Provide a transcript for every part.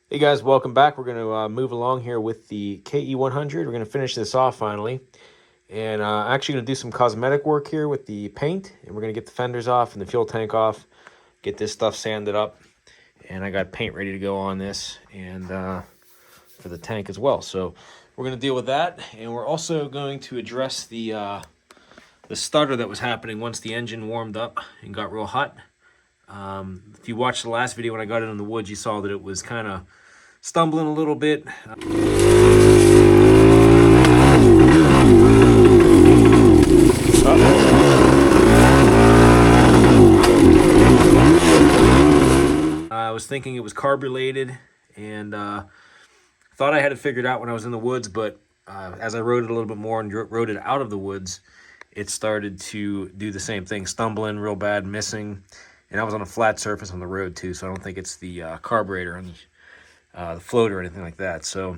Hey guys, welcome back. We're going to move along here with the KE100. We're going to finish this off finally. And actually going to do some cosmetic work here with the paint. And we're going to get the fenders off and the fuel tank off. Get this stuff sanded up. And I got paint ready to go on this and for the tank as well. So we're going to deal with that. And we're also going to address the stutter that was happening once the engine warmed up and got real hot. If you watched the last video when I got it in the woods, you saw that it was kind of stumbling a little bit. I was thinking it was carb related and thought I had it figured out when I was in the woods, but as I rode it a little bit more and rode it out of the woods, it started to do the same thing, stumbling real bad, missing. And I was on a flat surface on the road too, so I don't think it's the carburetor and the float or anything like that. So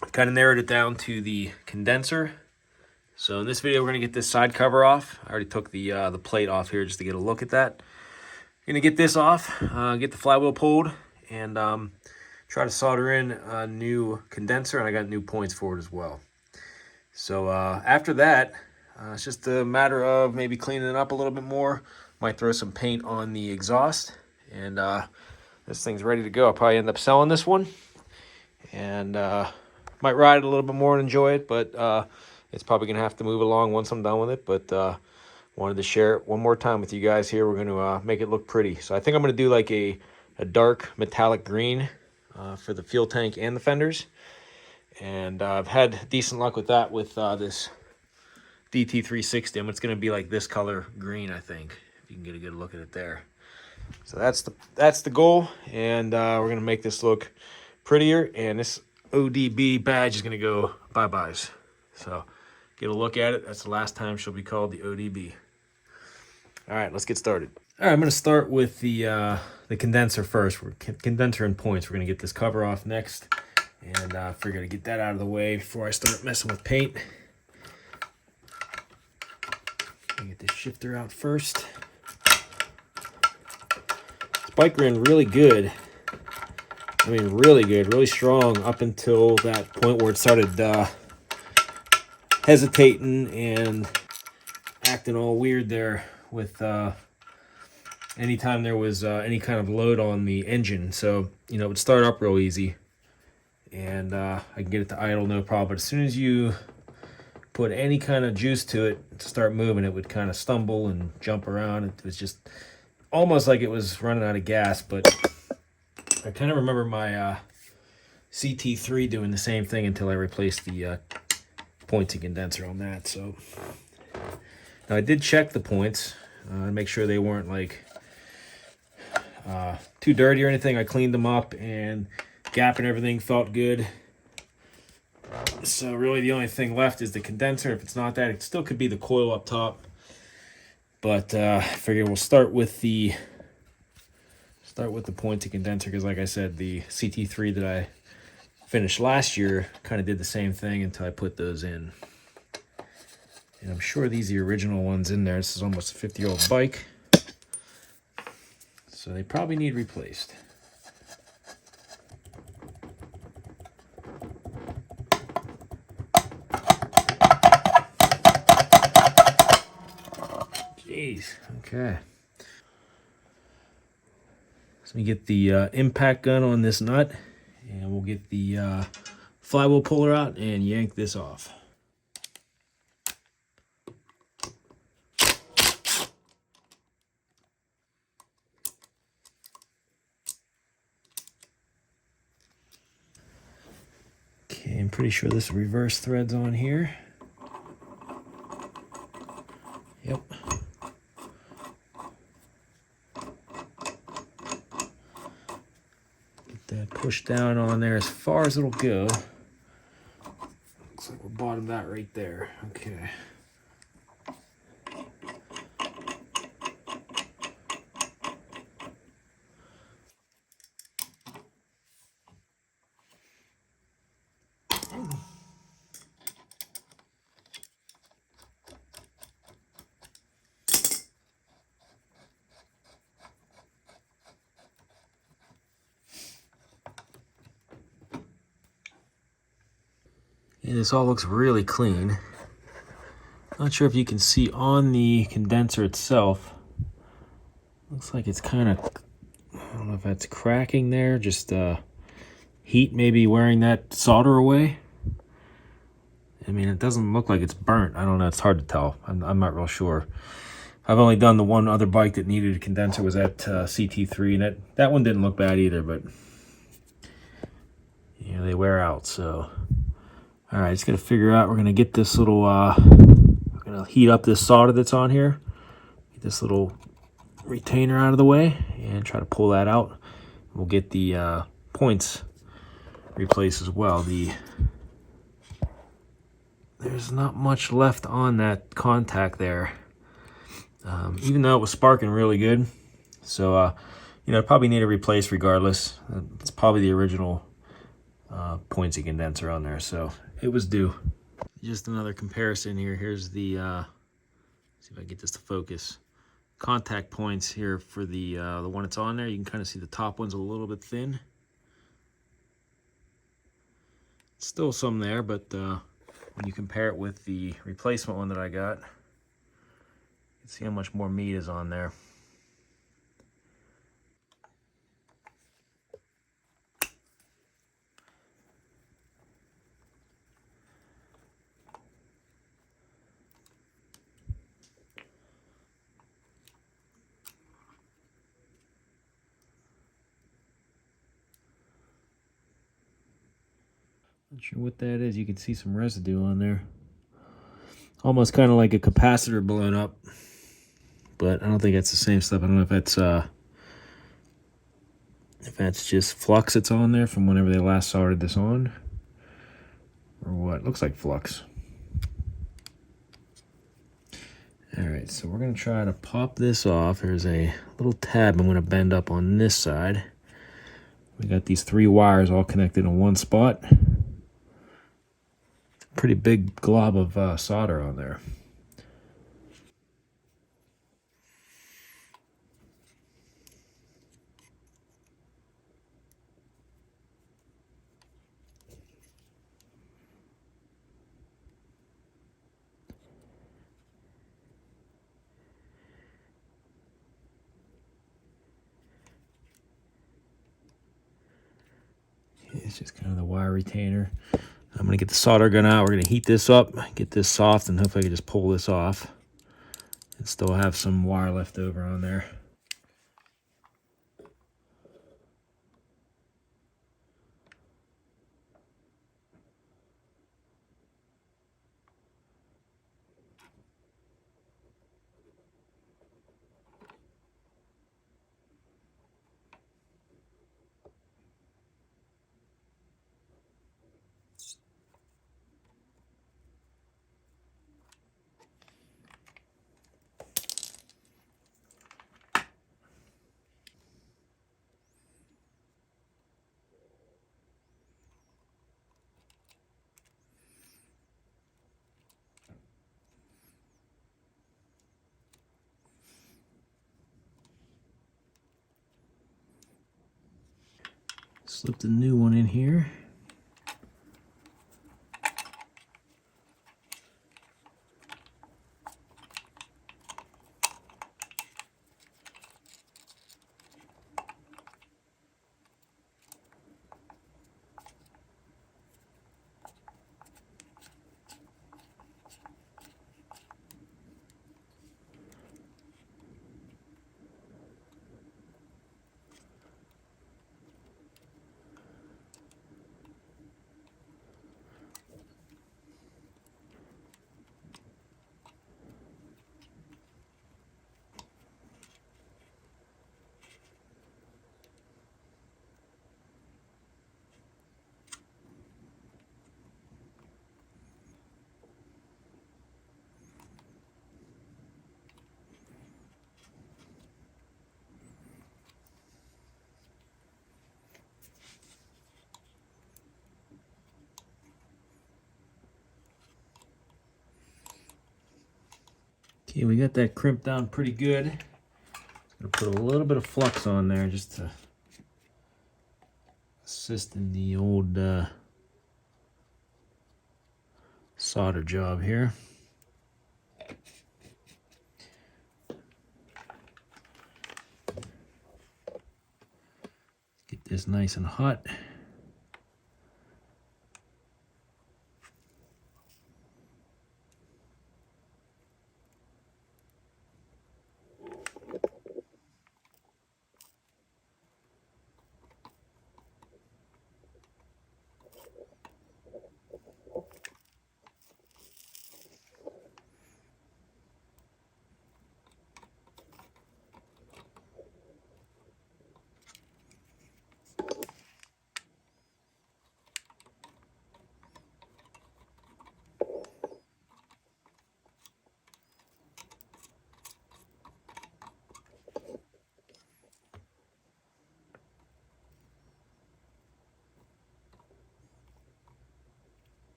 I've kind of narrowed it down to the condenser. So in this video, we're going to get this side cover off. I already took the plate off here just to get a look at that. Going to get this off, get the flywheel pulled, and try to solder in a new condenser, and I got new points for it as well. So after that, it's just a matter of maybe cleaning it up a little bit more. Might throw some paint on the exhaust, and this thing's ready to go. I'll probably end up selling this one, and might ride it a little bit more and enjoy it, but it's probably going to have to move along once I'm done with it. But wanted to share it one more time with you guys here. We're going to make it look pretty. So I think I'm going to do like a dark metallic green for the fuel tank and the fenders. And I've had decent luck with that with this DT360. It's going to be like this color green, I think, if you can get a good look at it there. So that's the goal, and we're going to make this look prettier, and this ODB badge is going to go bye-byes. So get a look at it. That's the last time she'll be called the ODB. All right, let's get started. All right, I'm going to start with the condenser first. Condenser and points. We're going to get this cover off next, and figure to get that out of the way before I start messing with paint. Get this shifter out first. This bike ran really good. I mean, really good, really strong up until that point where it started hesitating and acting all weird there with anytime there was any kind of load on the engine. So, it would start up real easy, and I can get it to idle no problem. But as soon as you put any kind of juice to it to start moving, it would kind of stumble and jump around. It was just almost like it was running out of gas. But I kind of remember my CT3 doing the same thing until I replaced the points and condenser on that. So now I did check the points to make sure they weren't like too dirty or anything. I cleaned them up, and gap and everything felt good. So really the only thing left is the condenser. If it's not that, it still could be the coil up top. But I figure we'll start with the points and condenser, because like I said, the CT3 that I finished last year kind of did the same thing until I put those in. And I'm sure these are the original ones in there. This is almost a 50-year-old bike, so they probably need replaced. Jeez, okay. So let me get the impact gun on this nut, and we'll get the flywheel puller out and yank this off. Okay, I'm pretty sure this reverse thread's on here. Yep. Get that pushed down on there as far as it'll go. Looks like we're bottomed out right there. Okay. Yeah, this all looks really clean. Not sure if you can see on the condenser itself. Looks like it's kind of, I don't know if that's cracking there, just heat maybe wearing that solder away. I mean, it doesn't look like it's burnt. I don't know, it's hard to tell. I'm not real sure. I've only done the one other bike that needed a condenser, was at CT3, and that one didn't look bad either, but you know, they wear out, so. All right, just gotta figure out, we're gonna get this little, we're gonna heat up this solder that's on here, get this little retainer out of the way, and try to pull that out. We'll get the points replaced as well. There's not much left on that contact there, even though it was sparking really good. So, you know, probably need to replace regardless. It's probably the original pointsy condenser on there, so it was due. Just another comparison here. Here's the, see if I can get this to focus. Contact points here for the one that's on there. You can kind of see the top one's a little bit thin. Still some there, but when you compare it with the replacement one that I got, you can see how much more meat is on there. Not sure what that is. You can see some residue on there. Almost kind of like a capacitor blown up, but I don't think that's the same stuff. I don't know if that's just flux that's on there from whenever they last soldered this on, or what. Looks like flux. All right, so we're gonna try to pop this off. There's a little tab I'm gonna bend up on this side. We got these 3 wires all connected in one spot. Pretty big glob of solder on there. It's just kind of the wire retainer. I'm gonna get the solder gun out. We're gonna heat this up, get this soft, and hopefully I can just pull this off and still have some wire left over on there. Slip the new one in here. Okay, we got that crimped down pretty good. I'm gonna put a little bit of flux on there just to assist in the old solder job here. Get this nice and hot.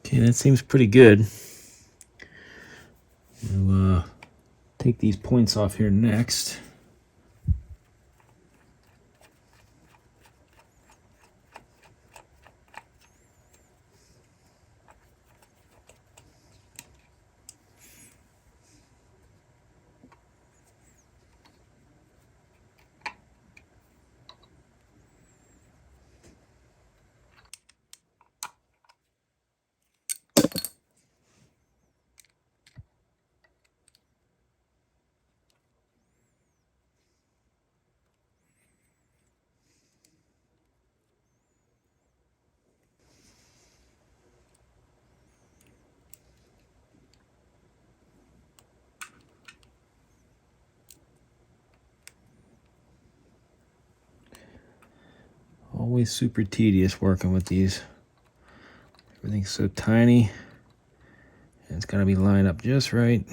Okay, that seems pretty good. We'll take these points off here next. Always super tedious working with these. Everything's so tiny, and it's got to be lined up just right.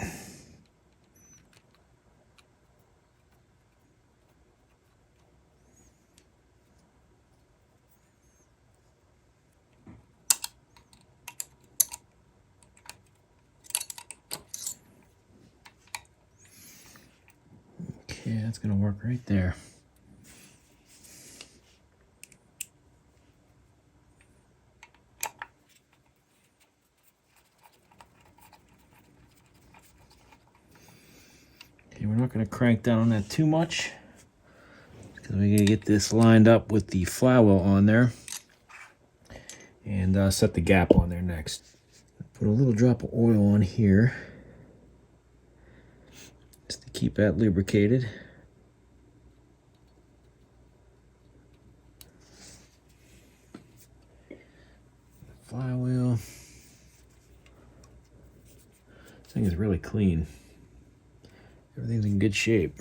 Okay, that's going to work right there. Okay, we're not going to crank down on that too much, because we're going to get this lined up with the flywheel on there, and set the gap on there next. Put a little drop of oil on here, just to keep that lubricated. Flywheel. This thing is really clean. Everything's in good shape.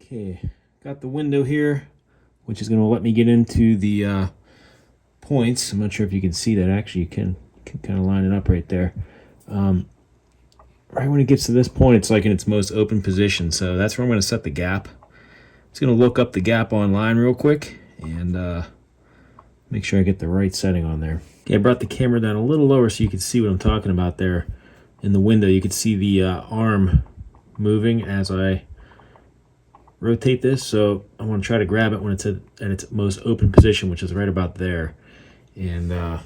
Okay, got the window here, which is going to let me get into the points. I'm not sure if you can see that. Actually, you can kind of line it up right there. Right when it gets to this point, it's like in its most open position. So that's where I'm going to set the gap. Just going to look up the gap online real quick and make sure I get the right setting on there. Okay, I brought the camera down a little lower so you can see what I'm talking about there. In the window, you can see the arm moving as I rotate this. So I want to try to grab it when it's at its most open position, which is right about there. And I'm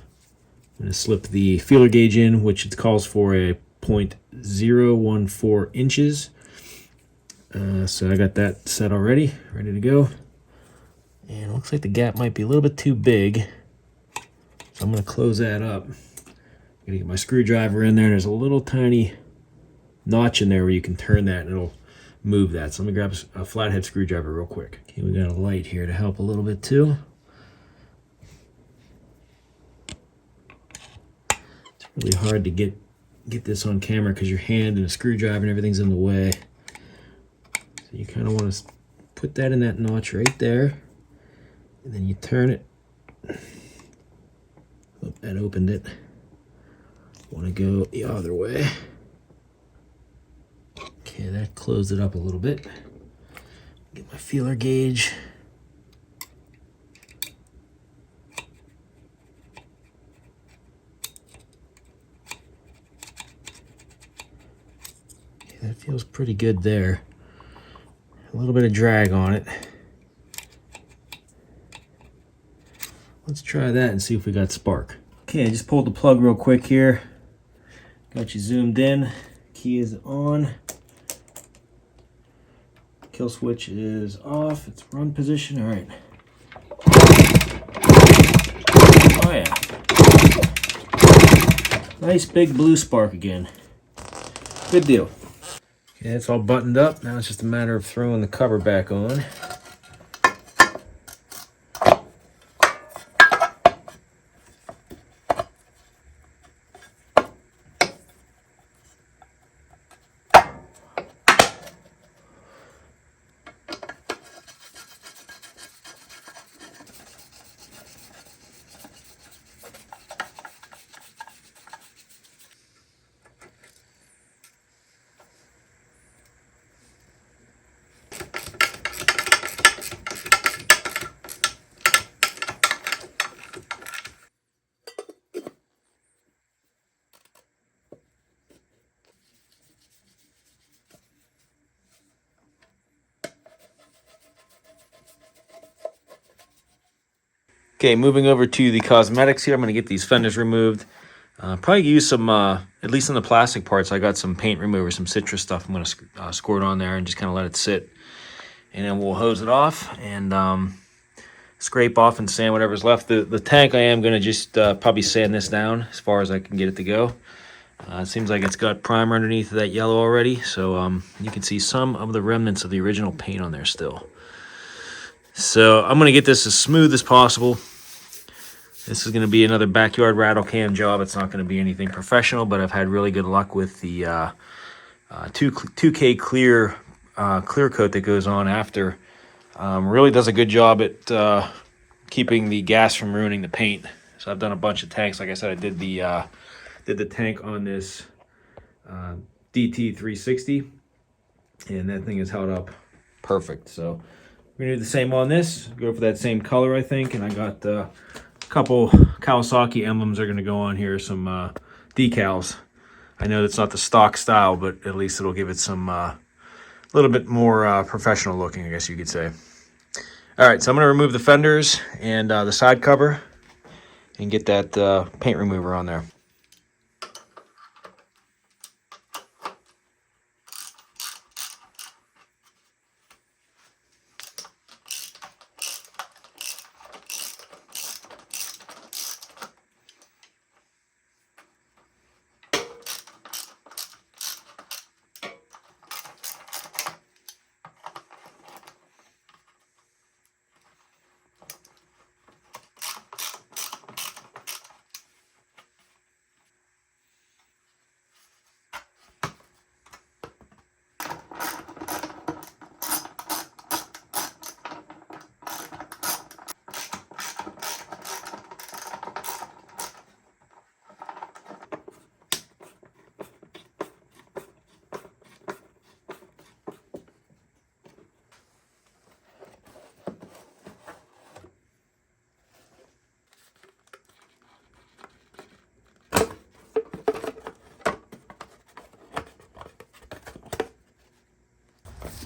going to slip the feeler gauge in, which it calls for a 0.014 inches. So I got that set already, ready to go. And it looks like the gap might be a little bit too big, so I'm going to close that up. I'm going to get my screwdriver in there. There's a little tiny notch in there where you can turn that and it'll move that. So let me grab a flathead screwdriver real quick. Okay, we got a light here to help a little bit too. It's really hard to get this on camera because your hand and a screwdriver and everything's in the way. So you kind of want to put that in that notch right there, and then you turn it. Oh, that opened it. Want to go the other way. Okay, that closed it up a little bit. Get my feeler gauge. Okay, that feels pretty good there. A little bit of drag on it. Let's try that and see if we got spark. Okay, I just pulled the plug real quick here. Got you zoomed in. Key is on. Kill switch is off. It's run position. All right. Oh yeah. Nice big blue spark again. Good deal. Okay, it's all buttoned up. Now it's just a matter of throwing the cover back on. Okay, moving over to the cosmetics here. I'm going to get these fenders removed. Probably use some, at least on the plastic parts, I got some paint remover, some citrus stuff. I'm going to squirt on there and just kind of let it sit. And then we'll hose it off and scrape off and sand whatever's left. The tank, I am going to just probably sand this down as far as I can get it to go. It seems like it's got primer underneath of that yellow already. So you can see some of the remnants of the original paint on there still. So I'm going to get this as smooth as possible. This is going to be another backyard rattle can job. It's not going to be anything professional, but I've had really good luck with the 2K clear coat that goes on after. Really does a good job at keeping the gas from ruining the paint. So I've done a bunch of tanks. Like I said, I did the tank on this DT360, and that thing is held up perfect. So we're gonna do the same on this. Go for that same color, I think. And I got a couple Kawasaki emblems are gonna go on here. Some decals. I know that's not the stock style, but at least it'll give it some little bit more professional looking, I guess you could say. All right, so I'm gonna remove the fenders and the side cover and get that paint remover on there.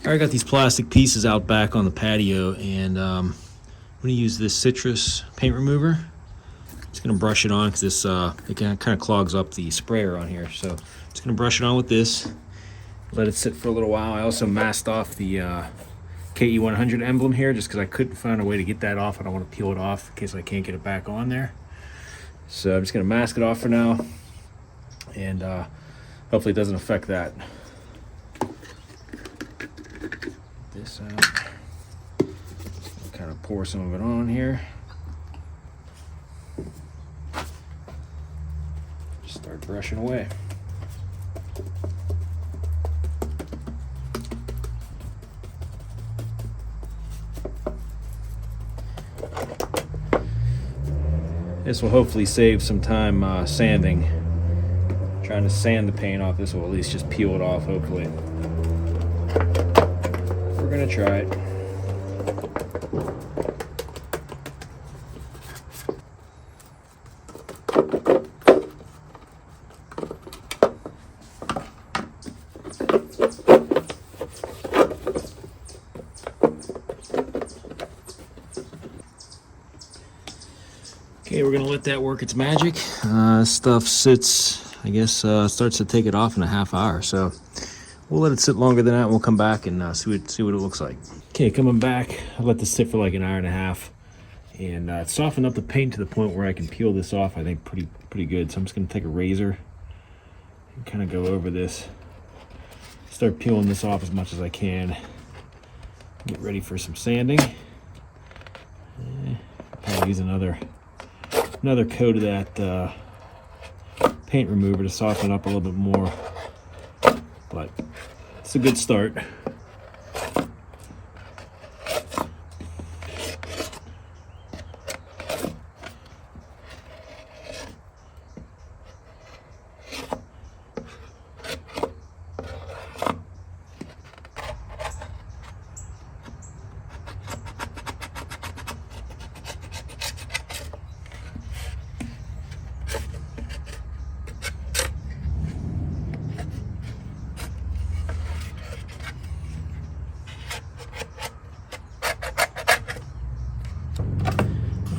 I got these plastic pieces out back on the patio, and I'm going to use this citrus paint remover. Just going to brush it on because this it kind of clogs up the sprayer on here. So just going to brush it on with this, let it sit for a little while. I also masked off the KE100 emblem here just because I couldn't find a way to get that off. I don't want to peel it off in case I can't get it back on there. So I'm just going to mask it off for now, and hopefully it doesn't affect that. This out. I'll kind of pour some of it on here. Just start brushing away. This will hopefully save some time sanding. Trying to sand the paint off. This will at least just peel it off, hopefully. We're gonna try it. Okay, we're gonna let that work its magic. Stuff sits, I guess, starts to take it off in a half hour. So we'll let it sit longer than that, and we'll come back and see what it looks like. Okay, coming back, I let this sit for like an hour and a half, and it softened up the paint to the point where I can peel this off. I think pretty good. So I'm just gonna take a razor and kind of go over this, start peeling this off as much as I can. Get ready for some sanding. Probably use another coat of that paint remover to soften up a little bit more, but it's a good start.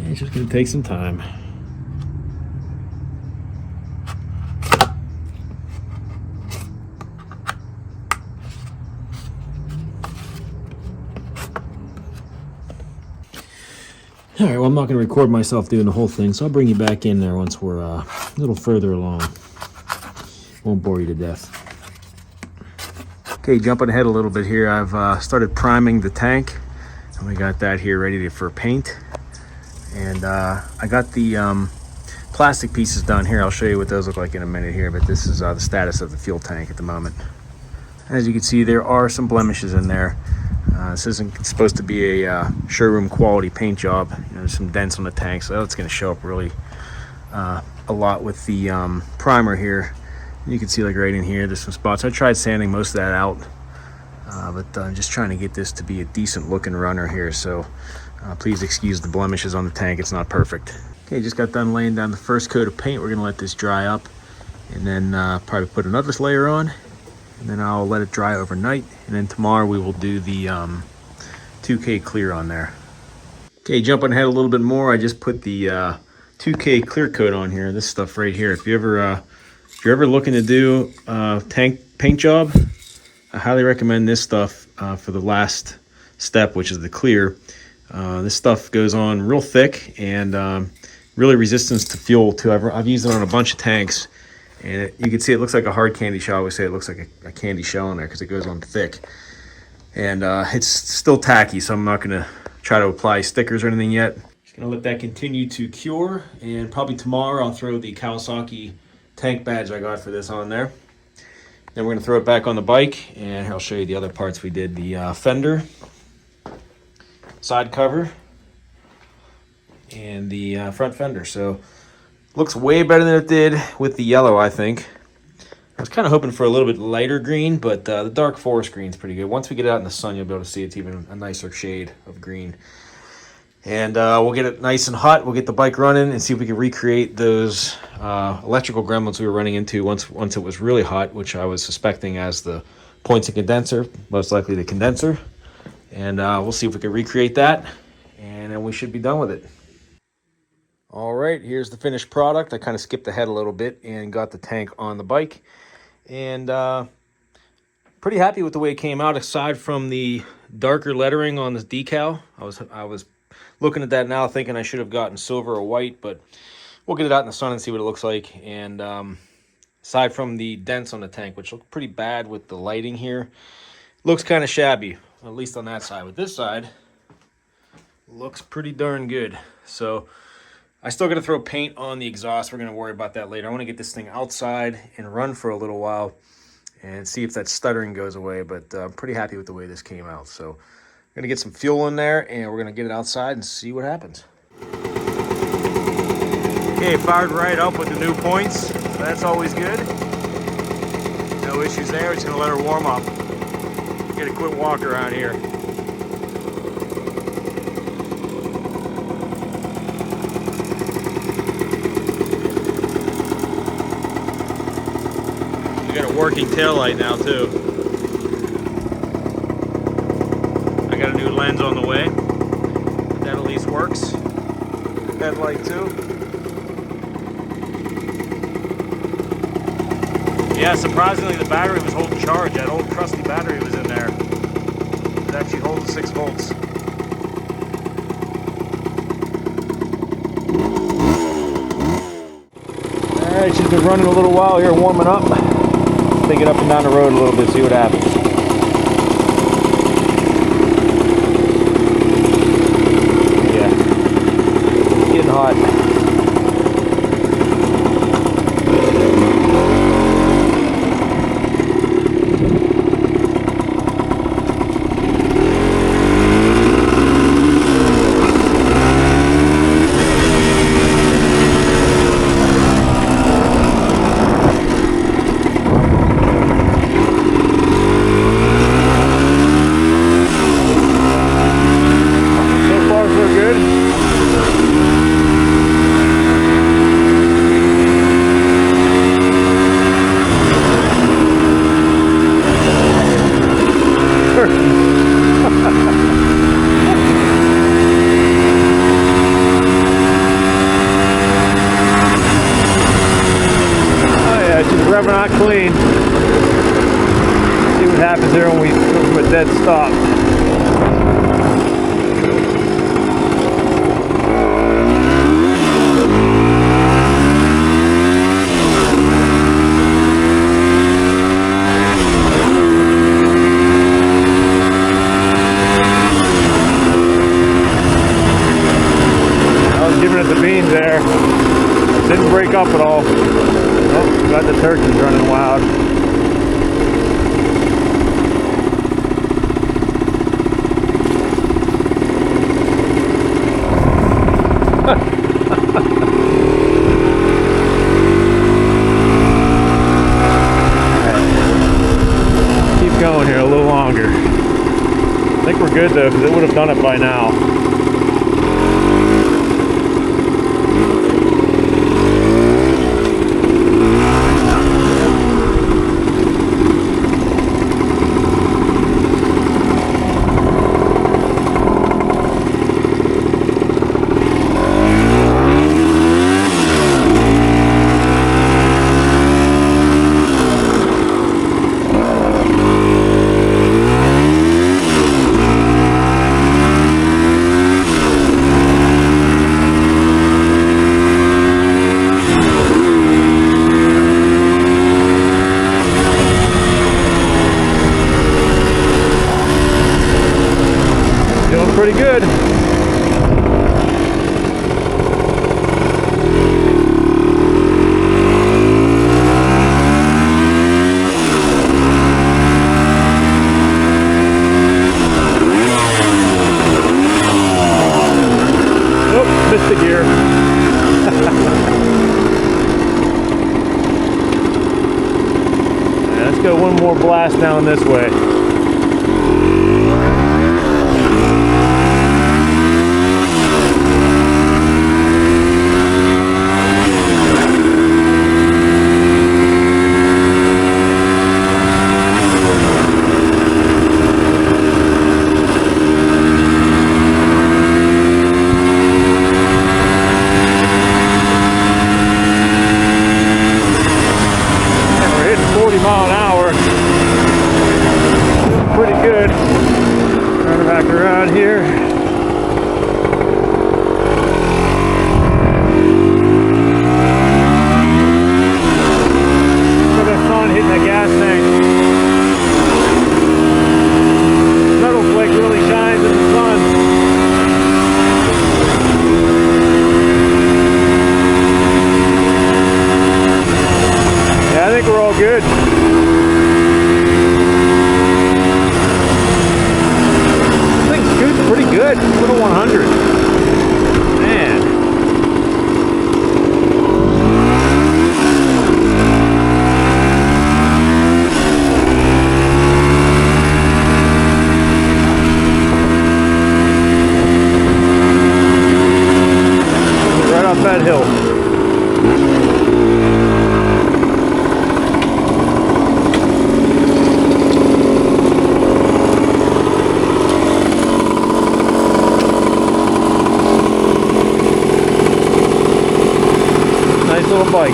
It's just going to take some time. All right, well, I'm not going to record myself doing the whole thing, so I'll bring you back in there once we're a little further along. Won't bore you to death. Okay, jumping ahead a little bit here, I've started priming the tank, and we got that here ready for paint. And I got the plastic pieces done here. I'll show you what those look like in a minute here, but this is the status of the fuel tank at the moment. As you can see, there are some blemishes in there. This isn't supposed to be a showroom quality paint job. You know, there's some dents on the tank, so that's going to show up really a lot with the primer here. You can see like right in here, there's some spots. I tried sanding most of that out, but I'm just trying to get this to be a decent looking runner here. So please excuse the blemishes on the tank. It's not perfect. Okay, just got done laying down the first coat of paint. We're gonna let this dry up, and then probably put another layer on, and then I'll let it dry overnight, and then tomorrow we will do the 2K clear on there. Okay, jumping ahead a little bit more, I just put the 2K clear coat on here. This stuff right here. If you're ever looking to do a tank paint job, I highly recommend this stuff for the last step, which is the clear. This stuff goes on real thick and really resistance to fuel too. I've used it on a bunch of tanks, and you can see it looks like a hard candy shell. I always say it looks like a candy shell in there because it goes on thick. And it's still tacky, so I'm not going to try to apply stickers or anything yet. Just going to let that continue to cure, and probably tomorrow I'll throw the Kawasaki tank badge I got for this on there. Then we're going to throw it back on the bike, and I'll show you the other parts we did. The fender, side cover, and the front fender. So looks way better than it did with the yellow, I think. I was kind of hoping for a little bit lighter green, but the dark forest green is pretty good. Once we get it out in the sun, you'll be able to see it's even a nicer shade of green. And we'll get it nice and hot. We'll get the bike running and see if we can recreate those electrical gremlins we were running into once it was really hot, which I was suspecting as the points and condenser, most likely the condenser. And we'll see if we can recreate that, and then we should be done with it. All right, here's the finished product. I kind of skipped ahead a little bit and got the tank on the bike. And pretty happy with the way it came out, aside from the darker lettering on the decal. I was looking at that now thinking I should have gotten silver or white, but we'll get it out in the sun and see what it looks like. And aside from the dents on the tank, which look pretty bad with the lighting here, looks kind of shabby, at least on that side. With this side, looks pretty darn good. So I still got to throw paint on the exhaust. We're going to worry about that later. I want to get this thing outside and run for a little while and see if that stuttering goes away. But I'm pretty happy with the way this came out. So I'm going to get some fuel in there, and we're going to get it outside and see what happens. Okay, fired right up with the new points. So that's always good. No issues there. It's gonna let her warm up. Get a quick walk around here. We got a working taillight now too. I got a new lens on the way. That at least works. Headlight too. Yeah, surprisingly the battery was holding charge. That old crusty battery was in there. It actually holds 6 volts. Alright, she's been running a little while here, warming up. Take it up and down the road a little bit, see what happens. Yeah, it's getting hot. Revving out clean. See what happens there when we go from a dead stop. I was giving it the beans there. Didn't break up at all. Oh, got the turkeys running wild. Keep going here a little longer. I think we're good though, because it would have done it by now. Pretty good. Oh, missed the gear. Yeah, let's go one more blast down this way. Good. This thing scoots pretty good for the 100. Man. of a bike.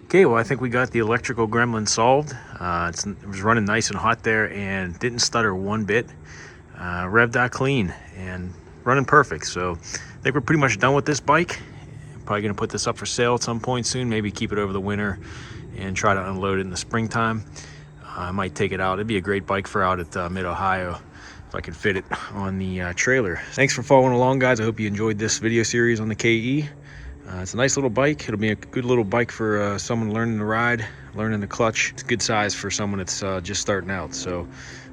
Okay, well, I think we got the electrical gremlin solved. It was running nice and hot there and didn't stutter one bit. Revved out clean and running perfect. So I think we're pretty much done with this bike. Probably gonna put this up for sale at some point soon, maybe keep it over the winter and try to unload it in the springtime. I might take it out. It'd be a great bike for out at mid-Ohio if I could fit it on the trailer. Thanks for following along, guys. I hope you enjoyed this video series on the KE. It's a nice little bike. It'll be a good little bike for someone learning to ride, learning the clutch. It's a good size for someone that's just starting out. So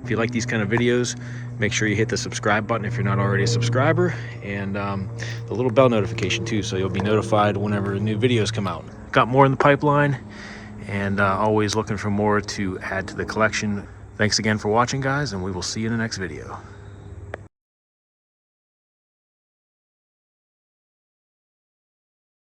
if you like these kind of videos, make sure you hit the subscribe button if you're not already a subscriber, and the little bell notification too, so you'll be notified whenever new videos come out. Got more in the pipeline, and always looking for more to add to the collection. Thanks again for watching, guys, and we will see you in the next video.